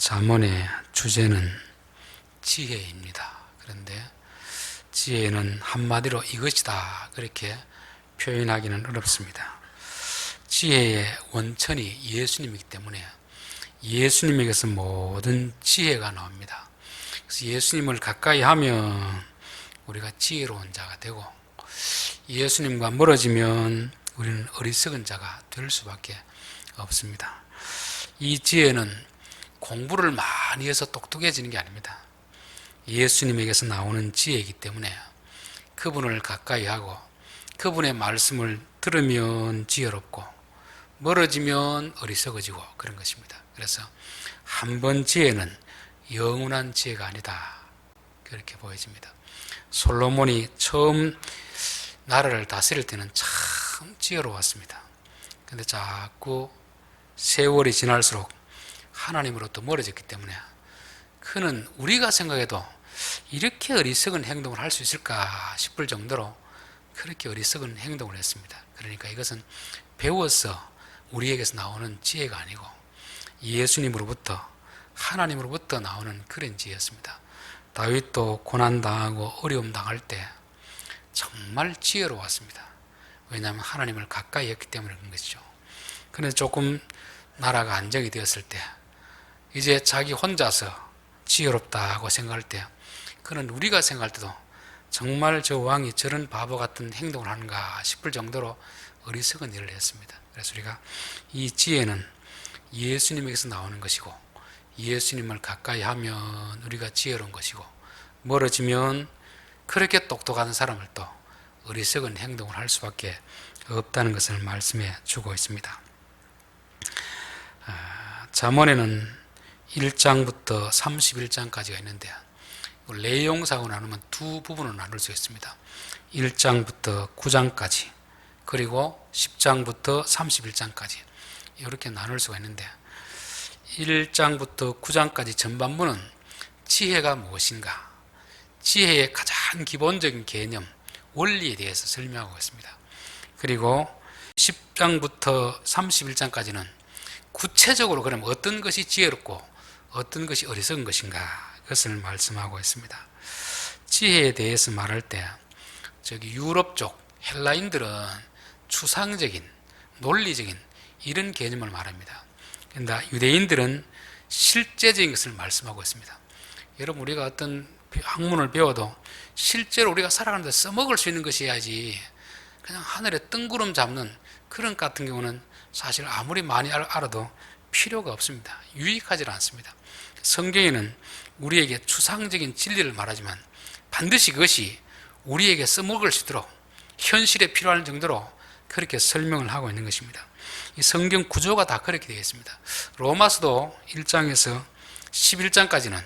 잠언의 주제는 지혜입니다. 그런데 지혜는 한마디로 이것이다 그렇게 표현하기는 어렵습니다. 지혜의 원천이 예수님이기 때문에 예수님에게서 모든 지혜가 나옵니다. 그래서 예수님을 가까이 하면 우리가 지혜로운 자가 되고, 예수님과 멀어지면 우리는 어리석은 자가 될 수밖에 없습니다. 이 지혜는 공부를 많이 해서 똑똑해지는 게 아닙니다. 예수님에게서 나오는 지혜이기 때문에 그분을 가까이 하고 그분의 말씀을 들으면 지혜롭고 멀어지면 어리석어지고 그런 것입니다. 그래서 한 번 지혜는 영원한 지혜가 아니다 그렇게 보여집니다. 솔로몬이 처음 나라를 다스릴 때는 참 지혜로웠습니다. 근데 자꾸 세월이 지날수록 하나님으로부터 멀어졌기 때문에 그는 우리가 생각해도 이렇게 어리석은 행동을 할 수 있을까 싶을 정도로 그렇게 어리석은 행동을 했습니다. 그러니까 이것은 배워서 우리에게서 나오는 지혜가 아니고 예수님으로부터, 하나님으로부터 나오는 그런 지혜였습니다. 다윗도 고난당하고 어려움 당할 때 정말 지혜로웠습니다. 왜냐하면 하나님을 가까이 했기 때문에 그런 것이죠. 그런데 조금 나라가 안정이 되었을 때 이제 자기 혼자서 지혜롭다고 생각할 때, 그는 우리가 생각할 때도 정말 저 왕이 저런 바보 같은 행동을 하는가 싶을 정도로 어리석은 일을 했습니다. 그래서 우리가 이 지혜는 예수님에게서 나오는 것이고, 예수님을 가까이 하면 우리가 지혜로운 것이고, 멀어지면 그렇게 똑똑한 사람을 또 어리석은 행동을 할 수밖에 없다는 것을 말씀해 주고 있습니다. 잠언에는 1장부터 31장까지가 있는데 내용상으로 나누면 두 부분으로 나눌 수 있습니다. 1장부터 9장까지 그리고 10장부터 31장까지 이렇게 나눌 수가 있는데, 1장부터 9장까지 전반부는 지혜가 무엇인가, 지혜의 가장 기본적인 개념, 원리에 대해서 설명하고 있습니다. 그리고 10장부터 31장까지는 구체적으로 그럼 어떤 것이 지혜롭고 어떤 것이 어리석은 것인가, 그것을 말씀하고 있습니다. 지혜에 대해서 말할 때 유럽 쪽 헬라인들은 추상적인, 논리적인 이런 개념을 말합니다. 그런데 유대인들은 실제적인 것을 말씀하고 있습니다. 여러분, 우리가 어떤 학문을 배워도 실제로 우리가 살아가는데 써먹을 수 있는 것이어야지, 그냥 하늘에 뜬구름 잡는 그런 것 같은 경우는 사실 아무리 많이 알아도 필요가 없습니다. 유익하지 않습니다. 성경에는 우리에게 추상적인 진리를 말하지만 반드시 그것이 우리에게 써먹을 수 있도록 현실에 필요한 정도로 그렇게 설명을 하고 있는 것입니다. 이 성경 구조가 다 그렇게 되어 있습니다. 로마서도 1장에서 11장까지는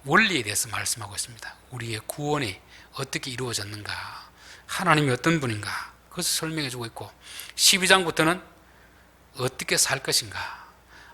원리에 대해서 말씀하고 있습니다. 우리의 구원이 어떻게 이루어졌는가, 하나님이 어떤 분인가, 그것을 설명해 주고 있고, 12장부터는 어떻게 살 것인가,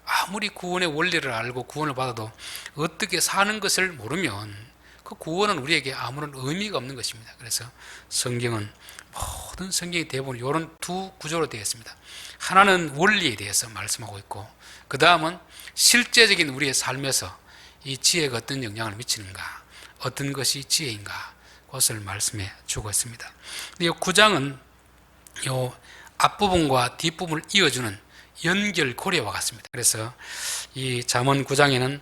아무리 구원의 원리를 알고 구원을 받아도 어떻게 사는 것을 모르면 그 구원은 우리에게 아무런 의미가 없는 것입니다. 그래서 성경은, 모든 성경의 대부분 이런 두 구조로 되어 있습니다. 하나는 원리에 대해서 말씀하고 있고, 그 다음은 실제적인 우리의 삶에서 이 지혜가 어떤 영향을 미치는가, 어떤 것이 지혜인가, 그것을 말씀해 주고 있습니다. 이 9장은 이 앞부분과 뒷부분을 이어주는 연결고리와 같습니다. 그래서 이 잠언 9장에는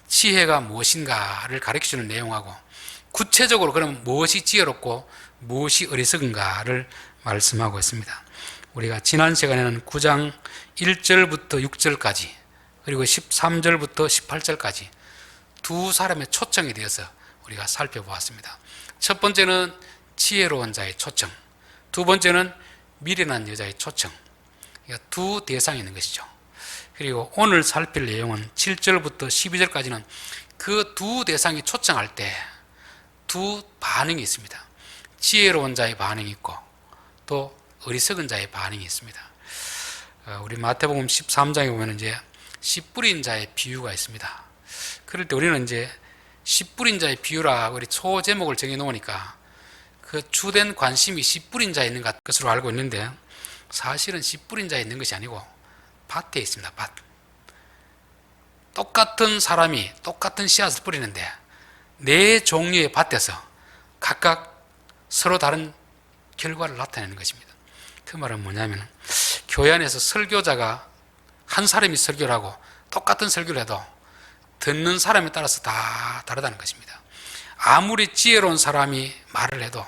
지혜가 무엇인가를 가르쳐주는 내용하고, 구체적으로 그러면 무엇이 지혜롭고 무엇이 어리석은가를 말씀하고 있습니다. 우리가 지난 시간에는 9장 1절부터 6절까지 그리고 13절부터 18절까지 두 사람의 초청에 대해서 우리가 살펴보았습니다. 첫 번째는 지혜로운 자의 초청, 두 번째는 미련한 여자의 초청, 그러니까 두 대상이 있는 것이죠. 그리고 오늘 살필 내용은 7절부터 12절까지는 그 두 대상이 초청할 때 두 반응이 있습니다. 지혜로운 자의 반응이 있고 또 어리석은 자의 반응이 있습니다. 우리 마태복음 13장에 보면 이제 씨 뿌린 자의 비유가 있습니다. 그럴 때 우리는 이제 씨 뿌린 자의 비유라 우리 초 제목을 정해 놓으니까 그 주된 관심이 씨 뿌린 자에 있는 것으로 알고 있는데, 사실은 씨 뿌린 자에 있는 것이 아니고 밭에 있습니다. 밭. 똑같은 사람이 똑같은 씨앗을 뿌리는데 네 종류의 밭에서 각각 서로 다른 결과를 나타내는 것입니다. 그 말은 뭐냐면 교회 안에서 설교자가 한 사람이 설교를 하고 똑같은 설교를 해도 듣는 사람에 따라서 다 다르다는 것입니다. 아무리 지혜로운 사람이 말을 해도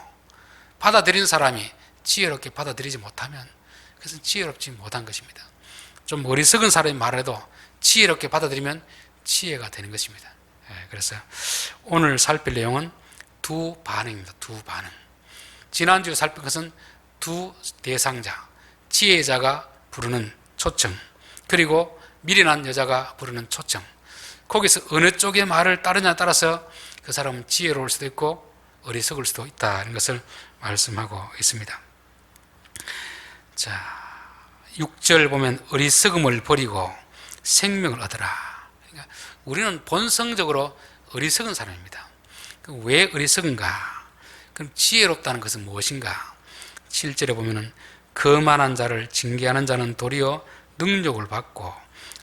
받아들인 사람이 지혜롭게 받아들이지 못하면 그것은 지혜롭지 못한 것입니다. 좀 어리석은 사람이 말을 해도 지혜롭게 받아들이면 지혜가 되는 것입니다. 그래서 오늘 살필 내용은 두 반응입니다. 두 반응. 지난주에 살핀 것은 두 대상자, 지혜자가 부르는 초청, 그리고 미련한 여자가 부르는 초청. 거기서 어느 쪽의 말을 따르냐에 따라서 그 사람은 지혜로울 수도 있고 어리석을 수도 있다는 것을 말씀하고 있습니다. 자, 6절 보면 어리석음을 버리고 생명을 얻으라. 그러니까 우리는 본성적으로 어리석은 사람입니다. 왜 어리석은가? 그럼 지혜롭다는 것은 무엇인가? 7절에 보면은 거만한 자를 징계하는 자는 도리어 능욕을 받고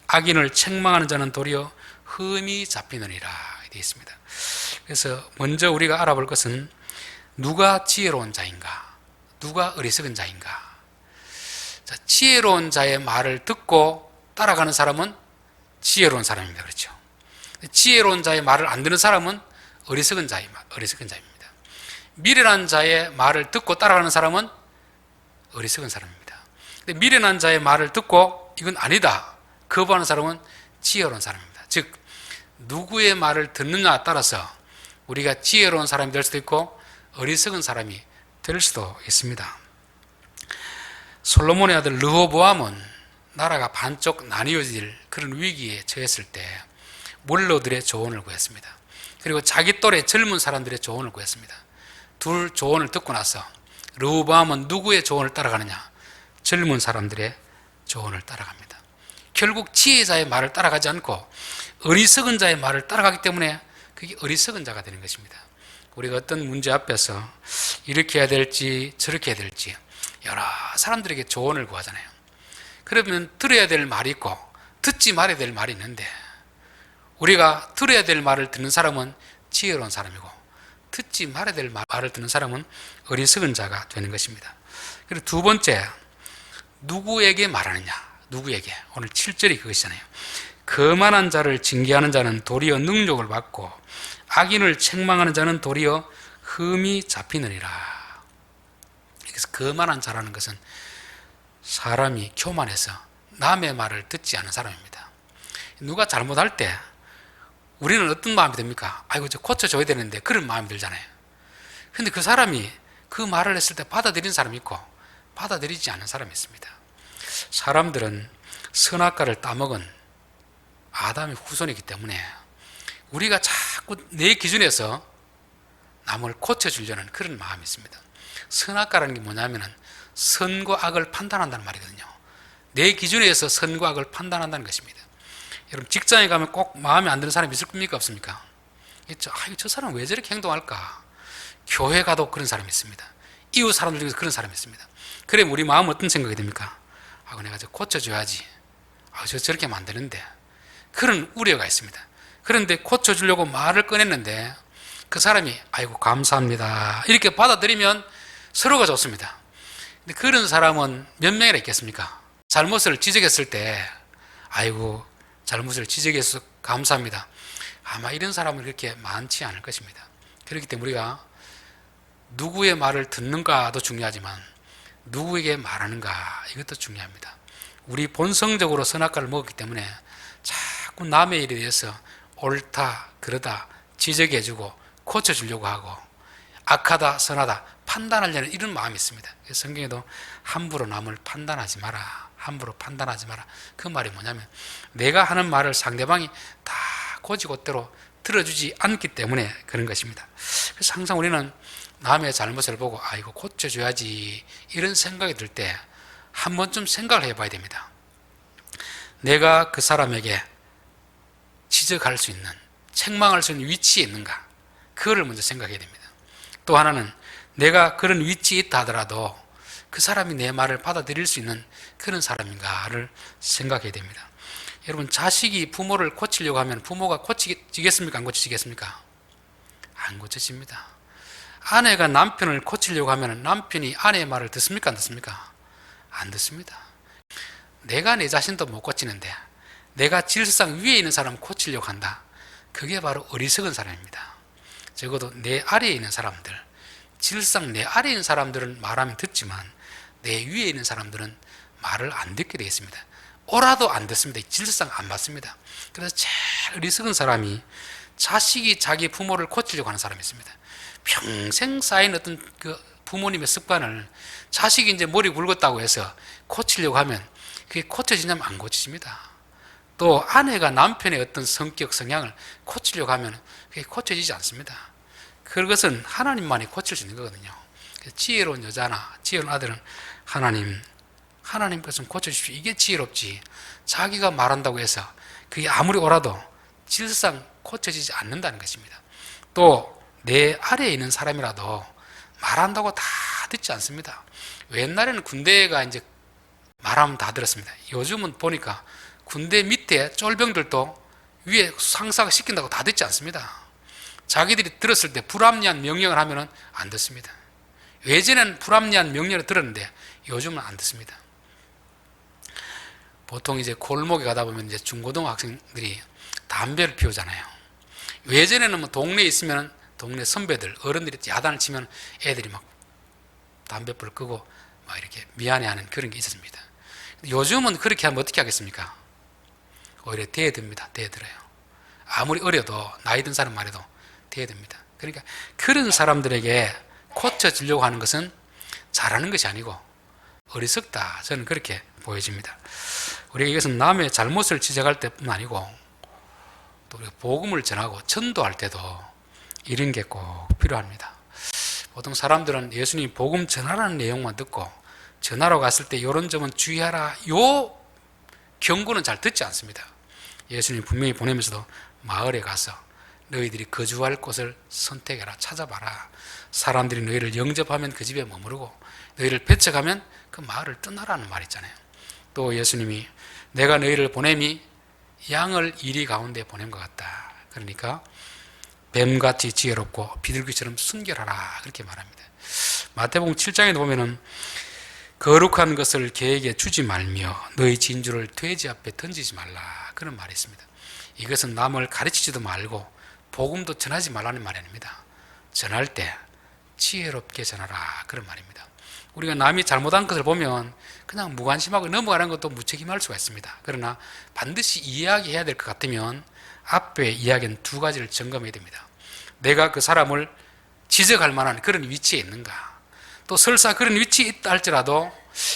악인을 책망하는 자는 도리어 흠이 잡히느니라 되어 있습니다. 그래서 먼저 우리가 알아볼 것은 누가 지혜로운 자인가? 누가 어리석은 자인가? 자, 지혜로운 자의 말을 듣고 따라가는 사람은 지혜로운 사람입니다. 그렇죠? 지혜로운 자의 말을 안 듣는 사람은 어리석은 자입니다. 미련한 자의 말을 듣고 따라가는 사람은 어리석은 사람입니다. 근데 미련한 자의 말을 듣고 이건 아니다 거부하는 사람은 지혜로운 사람입니다. 즉 누구의 말을 듣느냐에 따라서 우리가 지혜로운 사람이 될 수도 있고 어리석은 사람이 될 수도 있습니다. 솔로몬의 아들 르호보암은 나라가 반쪽 나뉘어질 그런 위기에 처했을 때 원로들의 조언을 구했습니다. 그리고 자기 또래 젊은 사람들의 조언을 구했습니다. 둘 조언을 듣고 나서 르호보암은 누구의 조언을 따라가느냐? 젊은 사람들의 조언을 따라갑니다. 결국 지혜자의 말을 따라가지 않고 어리석은 자의 말을 따라가기 때문에 그게 어리석은 자가 되는 것입니다. 우리가 어떤 문제 앞에서 이렇게 해야 될지 저렇게 해야 될지 여러 사람들에게 조언을 구하잖아요. 그러면 들어야 될 말이 있고 듣지 말아야 될 말이 있는데 우리가 들어야 될 말을 듣는 사람은 지혜로운 사람이고 듣지 말아야 될 말을 듣는 사람은 어리석은 자가 되는 것입니다. 그리고 두 번째, 누구에게 말하느냐? 누구에게? 오늘 7절이 그것이잖아요. 거만한 자를 징계하는 자는 도리어 능욕을 받고 악인을 책망하는 자는 도리어 흠이 잡히느니라. 그래서 거만한 자라는 것은 사람이 교만해서 남의 말을 듣지 않은 사람입니다. 누가 잘못할 때 우리는 어떤 마음이 듭니까? 아이고 저 고쳐줘야 되는데 그런 마음이 들잖아요. 근데 그 사람이 그 말을 했을 때 받아들인 사람이 있고 받아들이지 않은 사람이 있습니다. 사람들은 선악과를 따먹은 아담의 후손이기 때문에 우리가 자꾸 내 기준에서 남을 고쳐주려는 그런 마음이 있습니다. 선악과라는 게 뭐냐면 선과 악을 판단한다는 말이거든요. 내 기준에서 선과 악을 판단한다는 것입니다. 여러분 직장에 가면 꼭 마음에 안 드는 사람이 있을 겁니까? 없습니까? 저 사람 왜 저렇게 행동할까? 교회 가도 그런 사람이 있습니다. 이웃 사람들 중에서 그런 사람이 있습니다. 그럼 우리 마음은 어떤 생각이 듭니까? 내가 저 고쳐줘야지. 저렇게 하면 안 되는데. 그런 우려가 있습니다. 그런데 고쳐주려고 말을 꺼냈는데 그 사람이 아이고 감사합니다 이렇게 받아들이면 서로가 좋습니다. 근데 그런 사람은 몇 명이나 있겠습니까? 잘못을 지적했을 때 아이고 잘못을 지적해서 감사합니다. 아마 이런 사람은 그렇게 많지 않을 것입니다. 그렇기 때문에 우리가 누구의 말을 듣는가도 중요하지만 누구에게 말하는가 이것도 중요합니다. 우리 본성적으로 선악과를 먹었기 때문에 자꾸 남의 일에 대해서 옳다 그러다 지적해주고 고쳐주려고 하고 악하다 선하다 판단하려는 이런 마음이 있습니다. 성경에도 함부로 남을 판단하지 마라. 함부로 판단하지 마라. 그 말이 뭐냐면 내가 하는 말을 상대방이 다 곧이곧대로 들어주지 않기 때문에 그런 것입니다. 그래서 항상 우리는 남의 잘못을 보고 이거 고쳐줘야지 이런 생각이 들 때 한 번쯤 생각을 해봐야 됩니다. 내가 그 사람에게 지적할 수 있는 책망할 수 있는 위치에 있는가 그거를 먼저 생각해야 됩니다. 또 하나는 내가 그런 위치에 있다 하더라도 그 사람이 내 말을 받아들일 수 있는 그런 사람인가를 생각해야 됩니다. 여러분, 자식이 부모를 고치려고 하면 부모가 고치겠습니까? 안 고치겠습니까? 안 고쳐집니다. 아내가 남편을 고치려고 하면 남편이 아내의 말을 듣습니까? 안 듣습니까? 안 듣습니다. 내가 내 자신도 못 고치는데 내가 질서상 위에 있는 사람 고치려고 한다. 그게 바로 어리석은 사람입니다. 적어도 내 아래에 있는 사람들, 질서상 내 아래에 있는 사람들은 말하면 듣지만 내 위에 있는 사람들은 말을 안 듣게 되겠습니다. 오라도 안 듣습니다. 질서상 안 받습니다. 그래서 제일 어리석은 사람이 자식이 자기 부모를 고치려고 하는 사람이 있습니다. 평생 쌓인 어떤 그 부모님의 습관을 자식이 이제 머리 굵었다고 해서 고치려고 하면 그게 고쳐지냐면 안 고쳐집니다. 또 아내가 남편의 어떤 성격, 성향을 고치려고 하면 그게 고쳐지지 않습니다. 그것은 하나님만이 고칠 수 있는 거거든요. 지혜로운 여자나 지혜로운 아들은 하나님 것은 고쳐주십시오. 이게 지혜롭지. 자기가 말한다고 해서 그게 아무리 옳아도 질서상 고쳐지지 않는다는 것입니다. 또 내 아래에 있는 사람이라도 말한다고 다 듣지 않습니다. 옛날에는 군대가 이제 말하면 다 들었습니다. 요즘은 보니까 군대 밑에 쫄병들도 위에 상사가 시킨다고 다 듣지 않습니다. 자기들이 들었을 때 불합리한 명령을 하면은 안 듣습니다. 예전에는 불합리한 명령을 들었는데 요즘은 안 듣습니다. 보통 이제 골목에 가다 보면 이제 중고등학생들이 담배를 피우잖아요. 예전에는 뭐 동네에 있으면 동네 선배들, 어른들이 야단을 치면 애들이 막 담배불을 끄고 막 이렇게 미안해하는 그런 게 있었습니다. 요즘은 그렇게 하면 어떻게 하겠습니까? 오히려 대듭니다. 대들어요. 아무리 어려도 나이 든 사람 말해도 대듭니다. 그러니까 그런 사람들에게 고쳐지려고 하는 것은 잘하는 것이 아니고 어리석다. 저는 그렇게 보여집니다. 우리가 이것은 남의 잘못을 지적할 때뿐만 아니고 또 우리가 복음을 전하고 전도할 때도 이런 게 꼭 필요합니다. 보통 사람들은 예수님 복음 전하라는 내용만 듣고 전하러 갔을 때 이런 점은 주의하라, 요 경고는 잘 듣지 않습니다. 예수님 분명히 보내면서도 마을에 가서 너희들이 거주할 곳을 선택해라, 찾아봐라. 사람들이 너희를 영접하면 그 집에 머무르고 너희를 배척하면 그 마을을 떠나라는 말 있잖아요. 또 예수님이 내가 너희를 보냄이 양을 이리 가운데 보낸 것 같다. 그러니까 뱀같이 지혜롭고 비둘기처럼 순결하라, 그렇게 말합니다. 마태복음 7장에 보면은 거룩한 것을 개에게 주지 말며 너희 진주를 돼지 앞에 던지지 말라, 그런 말이 있습니다. 이것은 남을 가르치지도 말고 복음도 전하지 말라는 말이 아닙니다. 전할 때 지혜롭게 전하라, 그런 말입니다. 우리가 남이 잘못한 것을 보면 그냥 무관심하고 넘어가는 것도 무책임할 수가 있습니다. 그러나 반드시 이야기해야 될 것 같으면 앞에 이야기한 두 가지를 점검해야 됩니다. 내가 그 사람을 지적할 만한 그런 위치에 있는가, 또 설사 그런 위치에 있다 할지라도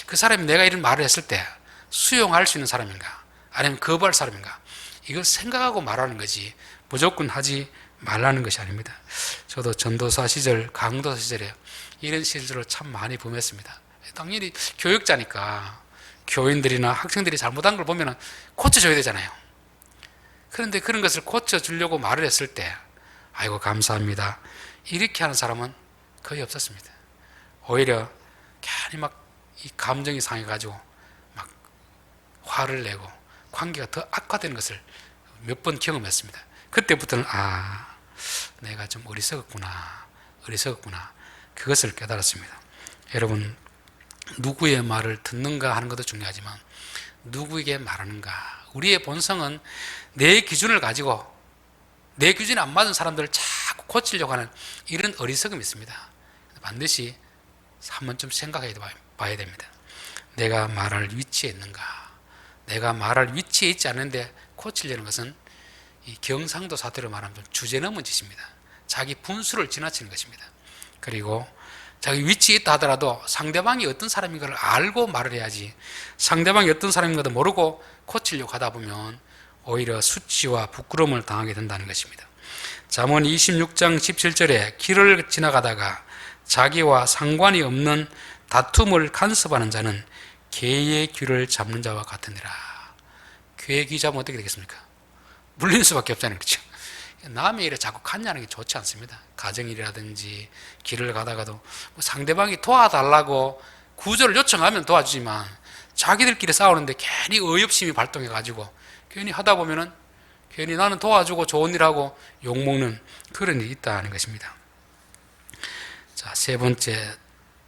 그 사람이 내가 이런 말을 했을 때 수용할 수 있는 사람인가, 아니면 거부할 사람인가, 이걸 생각하고 말하는 거지 무조건 하지 말라는 것이 아닙니다. 저도 전도사 시절, 강도사 시절에 이런 실수를 참 많이 범했습니다. 당연히 교육자니까 교인들이나 학생들이 잘못한 걸 보면 고쳐줘야 되잖아요. 그런데 그런 것을 고쳐주려고 말을 했을 때 아이고 감사합니다, 이렇게 하는 사람은 거의 없었습니다. 오히려 괜히 막 이 감정이 상해가지고 막 화를 내고 관계가 더 악화되는 것을 몇 번 경험했습니다. 그때부터는 내가 좀 어리석었구나, 그것을 깨달았습니다. 여러분, 누구의 말을 듣는가 하는 것도 중요하지만 누구에게 말하는가, 우리의 본성은 내 기준을 가지고 내 기준에 안 맞은 사람들을 자꾸 고치려고 하는 이런 어리석음이 있습니다. 반드시 한 번쯤 생각해 봐야 됩니다. 내가 말할 위치에 있는가, 내가 말할 위치에 있지 않은데 고치려는 것은 이 경상도 사투리로 말하면 주제넘은 짓입니다. 자기 분수를 지나치는 것입니다. 그리고 자기 위치에 있다 하더라도 상대방이 어떤 사람인가를 알고 말을 해야지, 상대방이 어떤 사람인가도 모르고 고치려고 하다 보면 오히려 수치와 부끄러움을 당하게 된다는 것입니다. 잠언 26장 17절에 길을 지나가다가 자기와 상관이 없는 다툼을 간섭하는 자는 개의 귀를 잡는 자와 같으니라. 개의 귀 잡으면 어떻게 되겠습니까? 물릴 수밖에 없잖아요. 그렇죠? 남의 일에 자꾸 간냐는 게 좋지 않습니다. 가정일이라든지 길을 가다가도 뭐 상대방이 도와달라고 구조를 요청하면 도와주지만 자기들끼리 싸우는데 괜히 의협심이 발동해가지고 괜히 하다 보면은 괜히 나는 도와주고 좋은 일 하고 욕먹는 그런 일이 있다는 것입니다. 자, 세 번째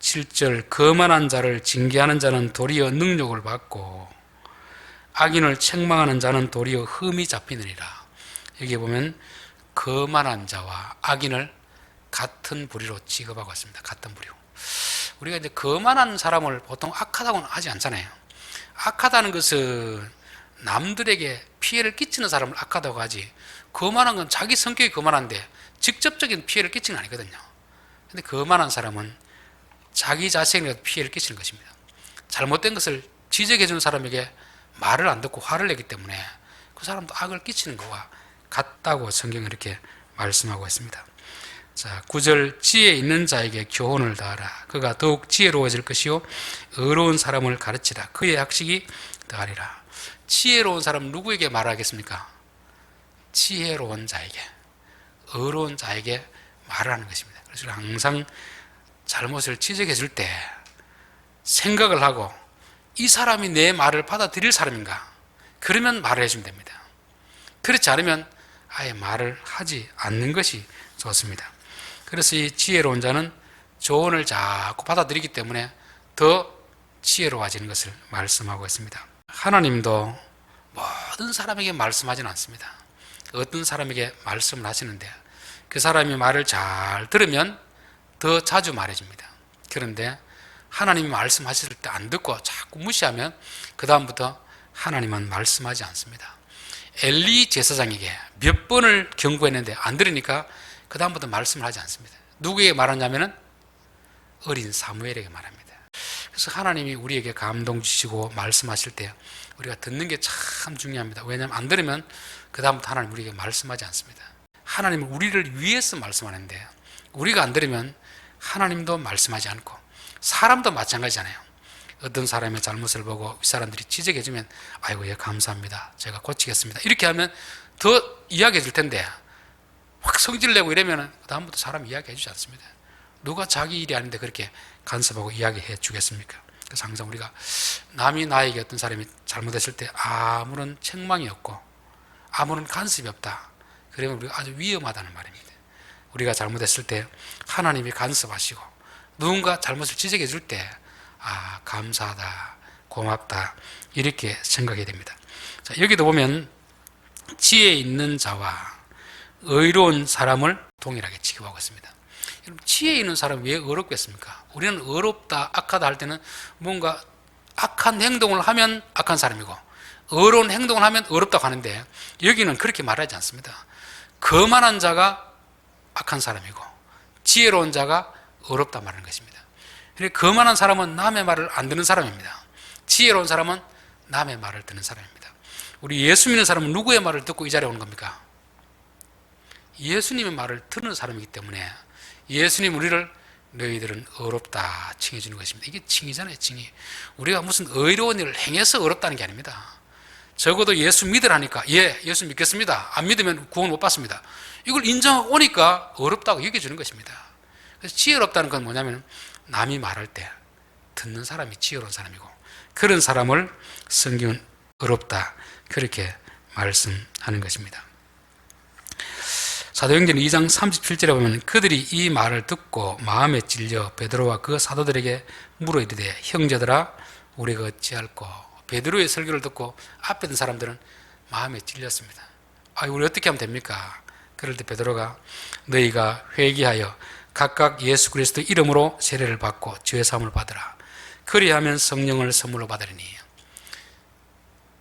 7절, 거만한 자를 징계하는 자는 도리어 능력을 받고 악인을 책망하는 자는 도리어 흠이 잡히느니라. 여기 보면 거만한 자와 악인을 같은 부류로 취급하고 있습니다. 같은 부류. 우리가 이제 거만한 사람을 보통 악하다고는 하지 않잖아요. 악하다는 것은 남들에게 피해를 끼치는 사람을 악하다고 하지, 거만한 건 자기 성격이 거만한데 직접적인 피해를 끼치는 건 아니거든요. 근데 거만한 사람은 자기 자신에게 피해를 끼치는 것입니다. 잘못된 것을 지적해 주는 사람에게 말을 안 듣고 화를 내기 때문에 그 사람도 악을 끼치는 것과 같다고 성경은 이렇게 말씀하고 있습니다. 자, 9절, 지혜 있는 자에게 교훈을 다하라. 그가 더욱 지혜로워질 것이요 의로운 사람을 가르치라. 그의 학식이 더하리라. 지혜로운 사람은 누구에게 말하겠습니까? 지혜로운 자에게, 의로운 자에게 말을 하는 것입니다. 그래서 항상 잘못을 지적해 줄 때 생각을 하고 이 사람이 내 말을 받아들일 사람인가? 그러면 말을 해주면 됩니다. 그렇지 않으면 아예 말을 하지 않는 것이 좋습니다. 그래서 이 지혜로운 자는 조언을 자꾸 받아들이기 때문에 더 지혜로워지는 것을 말씀하고 있습니다. 하나님도 모든 사람에게 말씀하지는 않습니다. 어떤 사람에게 말씀을 하시는데 그 사람이 말을 잘 들으면 더 자주 말해줍니다. 그런데 하나님이 말씀하실 때 안 듣고 자꾸 무시하면 그 다음부터 하나님은 말씀하지 않습니다. 엘리 제사장에게 몇 번을 경고했는데 안 들으니까 그 다음부터 말씀을 하지 않습니다. 누구에게 말하냐면은 어린 사무엘에게 말합니다. 그래서 하나님이 우리에게 감동 주시고 말씀하실 때 우리가 듣는 게 참 중요합니다. 왜냐하면 안 들으면 그 다음부터 하나님 우리에게 말씀하지 않습니다. 하나님은 우리를 위해서 말씀하는데 우리가 안 들으면 하나님도 말씀하지 않고 사람도 마찬가지잖아요. 어떤 사람의 잘못을 보고 윗사람들이 지적해주면 아이고 예 감사합니다, 제가 고치겠습니다, 이렇게 하면 더 이야기해 줄 텐데 확 성질내고 이러면 그 다음부터 사람 이야기해 주지 않습니다. 누가 자기 일이 아닌데 그렇게 간섭하고 이야기해 주겠습니까? 그래서 항상 우리가 남이 나에게 어떤 사람이 잘못했을 때 아무런 책망이 없고 아무런 간섭이 없다, 그러면 우리가 아주 위험하다는 말입니다. 우리가 잘못했을 때 하나님이 간섭하시고 누군가 잘못을 지적해 줄 때 아 감사하다, 고맙다, 이렇게 생각해야 됩니다. 자, 여기도 보면 지혜 있는 자와 의로운 사람을 동일하게 취급하고 있습니다. 여러분, 지혜 있는 사람이 왜 어렵겠습니까? 우리는 어렵다, 악하다 할 때는 뭔가 악한 행동을 하면 악한 사람이고 의로운 행동을 하면 어렵다고 하는데 여기는 그렇게 말하지 않습니다. 거만한 자가 악한 사람이고 지혜로운 자가 어렵다 말하는 것입니다. 거만한 사람은 남의 말을 안 듣는 사람입니다. 지혜로운 사람은 남의 말을 듣는 사람입니다. 우리 예수 믿는 사람은 누구의 말을 듣고 이 자리에 오는 겁니까? 예수님의 말을 듣는 사람이기 때문에 예수님 우리를 너희들은 어렵다 칭해주는 것입니다. 이게 칭이잖아요, 칭이. 우리가 무슨 의로운 일을 행해서 어렵다는 게 아닙니다. 적어도 예수 믿으라니까 예, 예수 믿겠습니다, 안 믿으면 구원 못 받습니다, 이걸 인정하고 오니까 어렵다고 여겨주는 것입니다. 그래서 지혜롭다는 건 뭐냐면 남이 말할 때 듣는 사람이 지혜로운 사람이고 그런 사람을 성경은 어렵다 그렇게 말씀하는 것입니다. 사도행전 2장 37절에 보면 그들이 이 말을 듣고 마음에 찔려 베드로와 그 사도들에게 물어 이르되 형제들아 우리가 어찌할꼬. 베드로의 설교를 듣고 앞에 있는 사람들은 마음에 찔렸습니다. 우리 어떻게 하면 됩니까? 그럴 때 베드로가 너희가 회개하여 각각 예수 그리스도 이름으로 세례를 받고 죄 사함을 받으라. 그리하면 성령을 선물로 받으리니.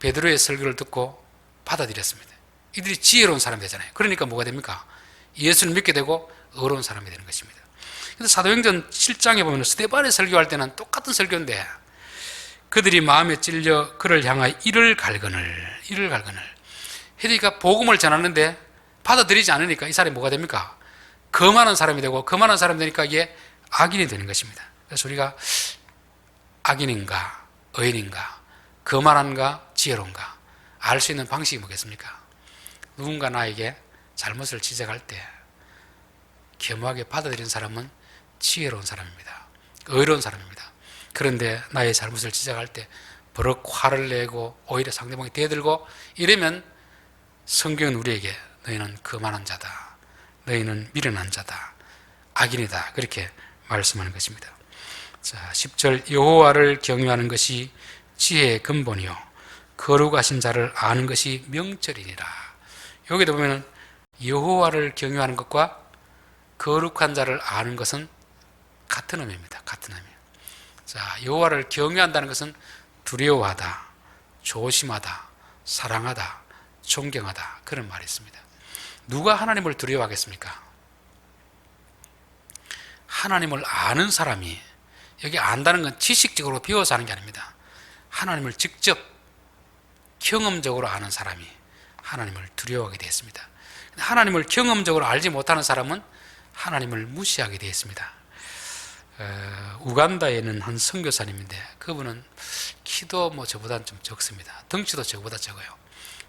베드로의 설교를 듣고 받아들였습니다. 이들이 지혜로운 사람이 되잖아요. 그러니까 뭐가 됩니까? 예수를 믿게 되고 의로운 사람이 되는 것입니다. 그래서 사도행전 7장에 보면 스데반의 설교할 때는 똑같은 설교인데 그들이 마음에 찔려 그를 향하여 이를 갈거늘. 그러니까 복음을 전하는데 받아들이지 않으니까 이 사람이 뭐가 됩니까? 거만한 사람이 되고 거만한 사람이 되니까 이게 악인이 되는 것입니다. 그래서 우리가 악인인가 의인인가 거만한가 지혜로운가 알 수 있는 방식이 뭐겠습니까? 누군가 나에게 잘못을 지적할 때 겸허하게 받아들이는 사람은 지혜로운 사람입니다. 의로운 사람입니다. 그런데 나의 잘못을 지적할 때 버럭 화를 내고 오히려 상대방이 대들고 이러면 성경은 우리에게 너희는 거만한 자다, 너희는 미련한 자다, 악인이다, 그렇게 말씀하는 것입니다. 자, 10절 여호와를 경외하는 것이 지혜의 근본이요 거룩하신 자를 아는 것이 명철이니라. 여기도 보면 여호와를 경외하는 것과 거룩한 자를 아는 것은 같은 의미입니다. 같은 의미. 자, 여호와를 경외한다는 것은 두려워하다, 조심하다, 사랑하다, 존경하다, 그런 말이 있습니다. 누가 하나님을 두려워하겠습니까? 하나님을 아는 사람이, 여기 안다는 건 지식적으로 배워서 하는 게 아닙니다. 하나님을 직접 경험적으로 아는 사람이 하나님을 두려워하게 되었습니다. 하나님을 경험적으로 알지 못하는 사람은 하나님을 무시하게 되었습니다. 우간다에는 한 선교사님인데 그분은 키도 저보다는 좀 적습니다. 덩치도 저보다 적어요.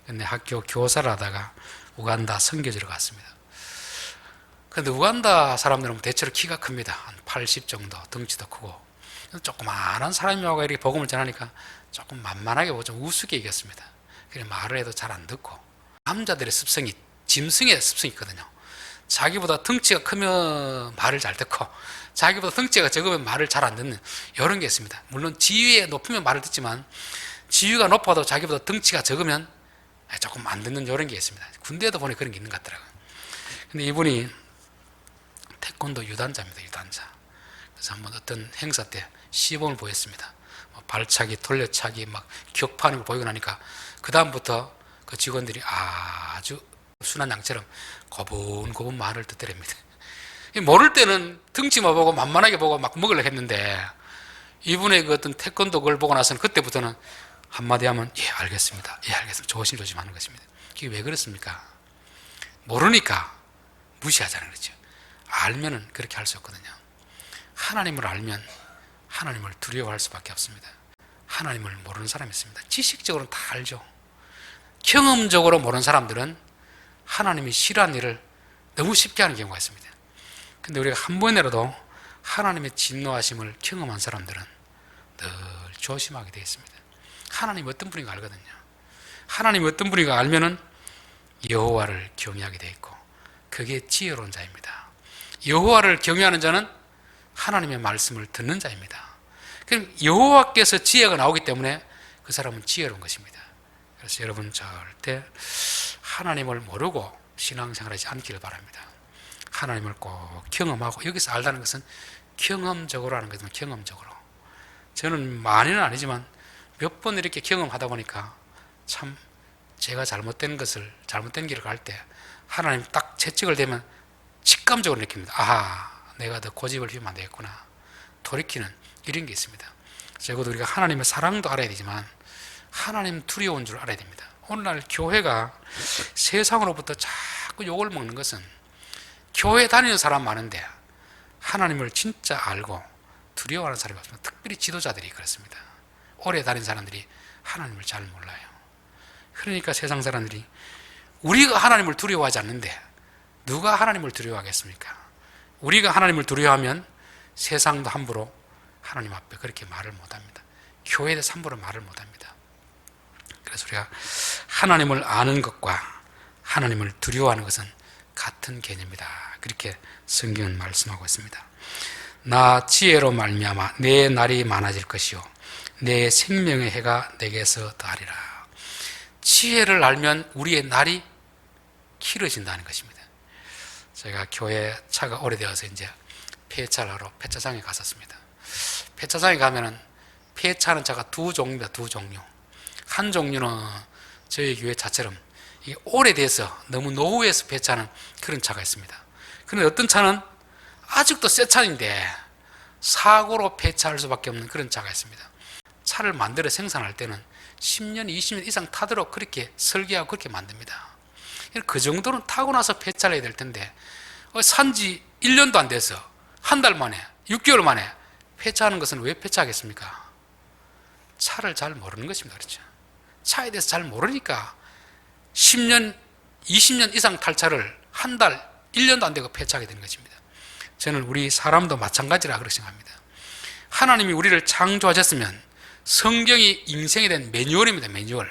근데 학교 교사를 하다가 우간다 선교지로 갔습니다. 근데 우간다 사람들은 대체로 키가 큽니다. 한 80 정도, 덩치도 크고. 조그마한 사람이 와서 이렇게 복음을 전하니까 조금 만만하게 보고 좀 우습게 이겼습니다. 그래 말을 해도 잘 안 듣고. 남자들의 습성이 짐승의 습성이 있거든요. 자기보다 덩치가 크면 말을 잘 듣고 자기보다 덩치가 적으면 말을 잘 안 듣는 이런 게 있습니다. 물론 지위에 높으면 말을 듣지만 지위가 높아도 자기보다 덩치가 적으면 조금 안 듣는 이런 게 있습니다. 군대에도 보니 그런 게 있는 것 같더라고요. 근데 이분이 태권도 유단자입니다. 유단자. 그래서 한번 어떤 행사 때 시범을 보였습니다. 발차기, 돌려차기, 막 격파하는 걸 보이고 나니까 그 다음부터 그 직원들이 아주 순한 양처럼 고분고분 말을 듣더랍니다. 모를 때는 덩치만 보고 만만하게 보고 막 먹으려고 했는데 이분의 그 어떤 태권도 걸 보고 나서는 그때부터는 한마디 하면 예 알겠습니다, 예 알겠습니다, 조심조심 하는 것입니다. 그게 왜 그렇습니까? 모르니까 무시하자는 거죠. 알면은 그렇게 할 수 없거든요. 하나님을 알면 하나님을 두려워할 수밖에 없습니다. 하나님을 모르는 사람이 있습니다. 지식적으로는 다 알죠. 경험적으로 모르는 사람들은 하나님이 싫어하는 일을 너무 쉽게 하는 경우가 있습니다. 근데 우리가 한 번이라도 하나님의 진노하심을 경험한 사람들은 늘 조심하게 되어 있습니다. 하나님이 어떤 분인가 알거든요. 하나님이 어떤 분인가 알면은 여호와를 경외하게 되어 있고 그게 지혜로운 자입니다. 여호와를 경외하는 자는 하나님의 말씀을 듣는 자입니다. 그럼 여호와께서 지혜가 나오기 때문에 그 사람은 지혜로운 것입니다. 그래서 여러분 절대 하나님을 모르고 신앙생활하지 않기를 바랍니다. 하나님을 꼭 경험하고, 여기서 알다는 것은 경험적으로 하는 거죠. 경험적으로. 저는 많이는 아니지만 몇 번 이렇게 경험하다 보니까 참 제가 잘못된 길을 갈 때 하나님 딱 채찍을 대면 직감적으로 느낍니다. 아하, 내가 더 고집을 피우면 안 되겠구나. 돌이키는 이런 게 있습니다. 적어도 우리가 하나님의 사랑도 알아야 되지만 하나님 두려운 줄 알아야 됩니다. 오늘날 교회가 세상으로부터 자꾸 욕을 먹는 것은 교회 다니는 사람 많은데 하나님을 진짜 알고 두려워하는 사람이 없습니다. 특별히 지도자들이 그렇습니다. 오래 다닌 사람들이 하나님을 잘 몰라요. 그러니까 세상 사람들이 우리가 하나님을 두려워하지 않는데 누가 하나님을 두려워하겠습니까? 우리가 하나님을 두려워하면 세상도 함부로 하나님 앞에 그렇게 말을 못합니다. 교회에 대해서 함부로 말을 못합니다. 그래서 우리가 하나님을 아는 것과 하나님을 두려워하는 것은 같은 개념이다. 그렇게 성경은 말씀하고 있습니다. 나 지혜로 말미암아 내 날이 많아질 것이요 내 생명의 해가 내게서 더하리라. 지혜를 알면 우리의 날이 길어진다는 것입니다. 제가 교회 차가 오래되어서 이제 폐차를 하러 폐차장에 갔었습니다. 폐차장에 가면은 폐차하는 차가 두 종류입니다. 두 종류. 한 종류는 저희 교회 차처럼 이게 오래돼서 너무 노후해서 폐차하는 그런 차가 있습니다. 그런데 어떤 차는 아직도 새 차인데 사고로 폐차할 수밖에 없는 그런 차가 있습니다. 차를 만들어 생산할 때는 10년, 20년 이상 타도록 그렇게 설계하고 그렇게 만듭니다. 그 정도는 타고 나서 폐차를 해야 될 텐데 산지 1년도 안 돼서 한 달 만에, 6개월 만에 폐차하는 것은 왜 폐차하겠습니까? 차를 잘 모르는 것입니다. 그렇죠? 차에 대해서 잘 모르니까 10년, 20년 이상 탈 차를 한 달, 1년도 안 되고 폐차하게 되는 것입니다. 저는 우리 사람도 마찬가지라 그렇게 생각합니다. 하나님이 우리를 창조하셨으면 성경이 인생에 대한 매뉴얼입니다. 매뉴얼.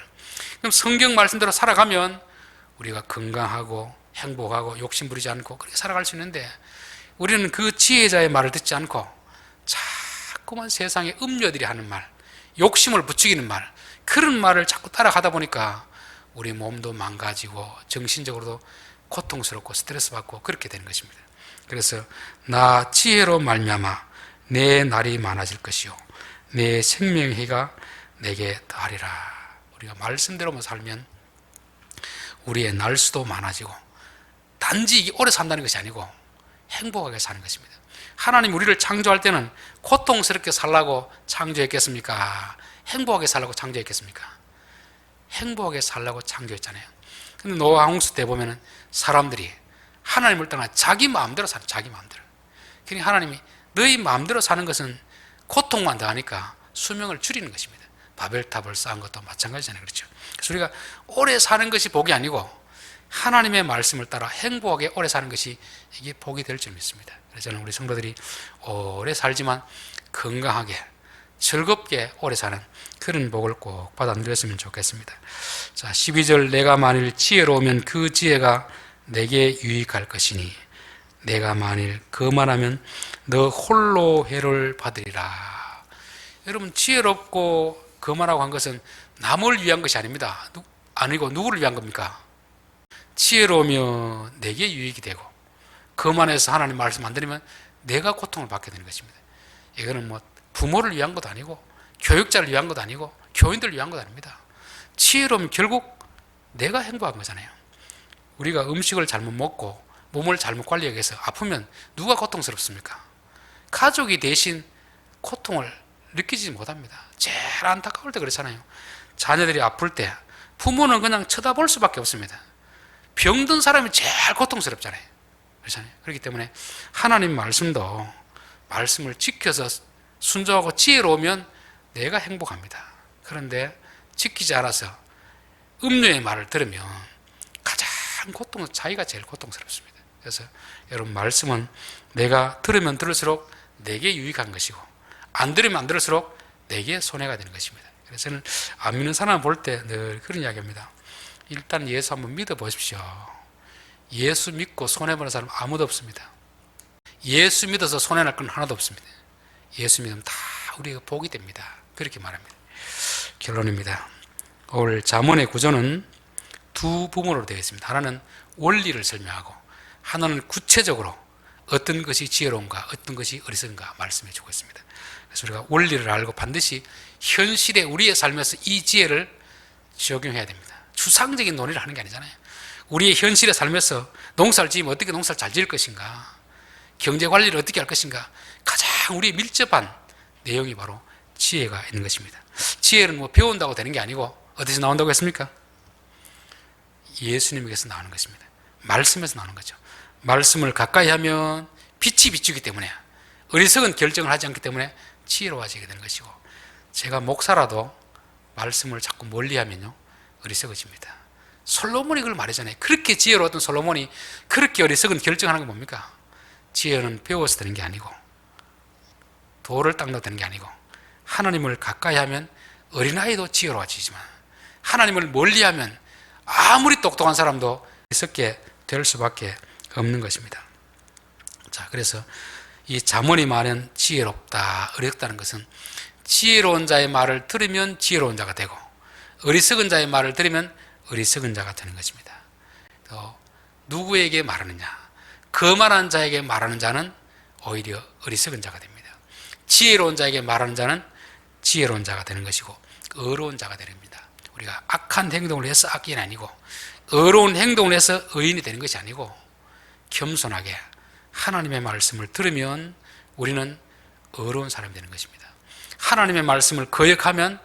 그럼 성경 말씀대로 살아가면 우리가 건강하고 행복하고 욕심 부리지 않고 그렇게 살아갈 수 있는데, 우리는 그 지혜자의 말을 듣지 않고 자꾸만 세상의 음료들이 하는 말, 욕심을 부추기는 말, 그런 말을 자꾸 따라가다 보니까 우리 몸도 망가지고 정신적으로도 고통스럽고 스트레스 받고 그렇게 되는 것입니다. 그래서 나 지혜로 말미암아 내 날이 많아질 것이요 내 생명의 해가 내게 더하리라. 우리가 말씀대로만 살면 우리의 날수도 많아지고, 단지 오래 산다는 것이 아니고 행복하게 사는 것입니다. 하나님 우리를 창조할 때는 고통스럽게 살라고 창조했겠습니까? 행복하게 살라고 창조했겠습니까? 행복하게 살라고 창조했잖아요. 근데 노아 홍수 때 보면은 사람들이 하나님을 떠나 자기 마음대로 사는, 자기 마음대로. 그러니까 하나님이 너희 마음대로 사는 것은 고통만 더하니까 수명을 줄이는 것입니다. 바벨탑을 쌓은 것도 마찬가지잖아요. 그렇죠? 그래서 우리가 오래 사는 것이 복이 아니고 하나님의 말씀을 따라 행복하게 오래 사는 것이 이게 복이 될 줄 믿습니다. 그래서 저는 우리 성도들이 오래 살지만 건강하게 즐겁게 오래 사는 그런 복을 꼭 받아 누렸으면 좋겠습니다. 자, 12절 내가 만일 지혜로우면 그 지혜가 내게 유익할 것이니 내가 만일 거만하면 너 홀로 해를 받으리라. 여러분, 지혜롭고 거만하고 한 것은 남을 위한 것이 아닙니다. 아니고 누구를 위한 겁니까? 지혜로우면 내게 유익이 되고, 거만해서 하나님 말씀 안 들으면 내가 고통을 받게 되는 것입니다. 이거는 뭐 부모를 위한 것도 아니고 교육자를 위한 것도 아니고 교인들을 위한 것도 아닙니다. 지혜로우면 결국 내가 행복한 거잖아요. 우리가 음식을 잘못 먹고 몸을 잘못 관리하기 위해서 아프면 누가 고통스럽습니까? 가족이 대신 고통을 느끼지 못합니다. 제일 안타까울 때 그렇잖아요. 자녀들이 아플 때 부모는 그냥 쳐다볼 수밖에 없습니다. 병든 사람이 제일 고통스럽잖아요. 그렇잖아요. 그렇기 때문에 하나님 말씀도 말씀을 지켜서 순종하고 지혜로우면 내가 행복합니다. 그런데 지키지 않아서 음료의 말을 들으면 가장 자기가 제일 고통스럽습니다. 그래서 여러분, 말씀은 내가 들으면 들을수록 내게 유익한 것이고 안 들으면 안 들을수록 내게 손해가 되는 것입니다. 그래서 저는 안 믿는 사람을 볼 때 늘 그런 이야기합니다. 일단 예수 한번 믿어보십시오. 예수 믿고 손해보는 사람 아무도 없습니다. 예수 믿어서 손해날 건 하나도 없습니다. 예수 믿으면 다 우리가 복이 됩니다. 그렇게 말합니다. 결론입니다. 오늘 잠언의 구조는 두 부분으로 되어 있습니다. 하나는 원리를 설명하고, 하나는 구체적으로 어떤 것이 지혜로운가, 어떤 것이 어리석은가 말씀해 주고 있습니다. 그래서 우리가 원리를 알고 반드시 현실에 우리의 삶에서 이 지혜를 적용해야 됩니다. 추상적인 논의를 하는 게 아니잖아요. 우리의 현실의 삶에서 농사를 지으면 어떻게 농사를 잘 지을 것인가, 경제 관리를 어떻게 할 것인가, 가장 우리의 밀접한 내용이 바로 지혜가 있는 것입니다. 지혜는 뭐 배운다고 되는 게 아니고 어디서 나온다고 했습니까? 예수님에게서 나오는 것입니다. 말씀에서 나오는 거죠. 말씀을 가까이 하면 빛이 비추기 때문에, 어리석은 결정을 하지 않기 때문에 지혜로워지게 되는 것이고, 제가 목사라도 말씀을 자꾸 멀리하면요 어리석어집니다. 솔로몬이 그걸 말하잖아요. 그렇게 지혜로웠던 솔로몬이 그렇게 어리석은 결정하는 건 뭡니까? 지혜는 배워서 되는 게 아니고 돌을 닦아도 되는 게 아니고, 하나님을 가까이 하면 어린아이도 지혜로워지지만 하나님을 멀리하면 아무리 똑똑한 사람도 어리석게 될 수밖에 없는 것입니다. 자, 그래서 이 잠언이 말하는 지혜롭다, 어렵다는 것은 지혜로운 자의 말을 들으면 지혜로운 자가 되고 어리석은 자의 말을 들으면 어리석은 자가 되는 것입니다. 또 누구에게 말하느냐? 거만한 자에게 말하는 자는 오히려 어리석은 자가 됩니다. 지혜로운 자에게 말하는 자는 지혜로운 자가 되는 것이고 의로운 자가 됩니다. 우리가 악한 행동을 해서 악인이 아니고 의로운 행동을 해서 의인이 되는 것이 아니고 겸손하게 하나님의 말씀을 들으면 우리는 의로운 사람이 되는 것입니다. 하나님의 말씀을 거역하면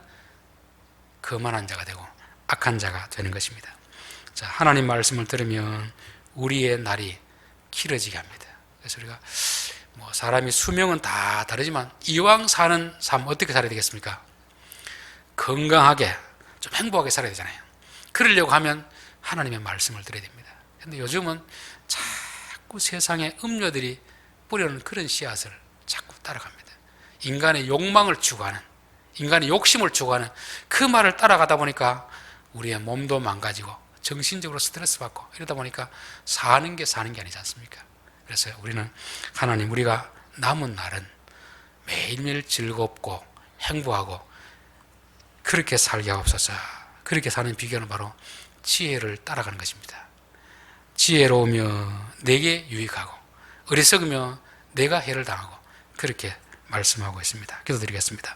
거만한 자가 되고 악한 자가 되는 것입니다. 자, 하나님 말씀을 들으면 우리의 날이 길어지게 합니다. 그래서 우리가 뭐 사람이 수명은 다 다르지만 이왕 사는 삶 어떻게 살아야 되겠습니까? 건강하게 좀 행복하게 살아야 되잖아요. 그러려고 하면 하나님의 말씀을 들어야 됩니다. 그런데 요즘은 자꾸 세상에 음료들이 뿌려놓은 그런 씨앗을 자꾸 따라갑니다. 인간의 욕망을 추구하는 인간의 욕심을 추구하는 그 말을 따라가다 보니까 우리의 몸도 망가지고 정신적으로 스트레스 받고 이러다 보니까 사는 게 아니지 않습니까? 그래서 우리는 하나님, 우리가 남은 날은 매일매일 즐겁고 행복하고 그렇게 살게 하옵소서. 그렇게 사는 비결은 바로 지혜를 따라가는 것입니다. 지혜로우며 내게 유익하고 어리석으며 내가 해를 당하고, 그렇게 말씀하고 있습니다. 기도드리겠습니다.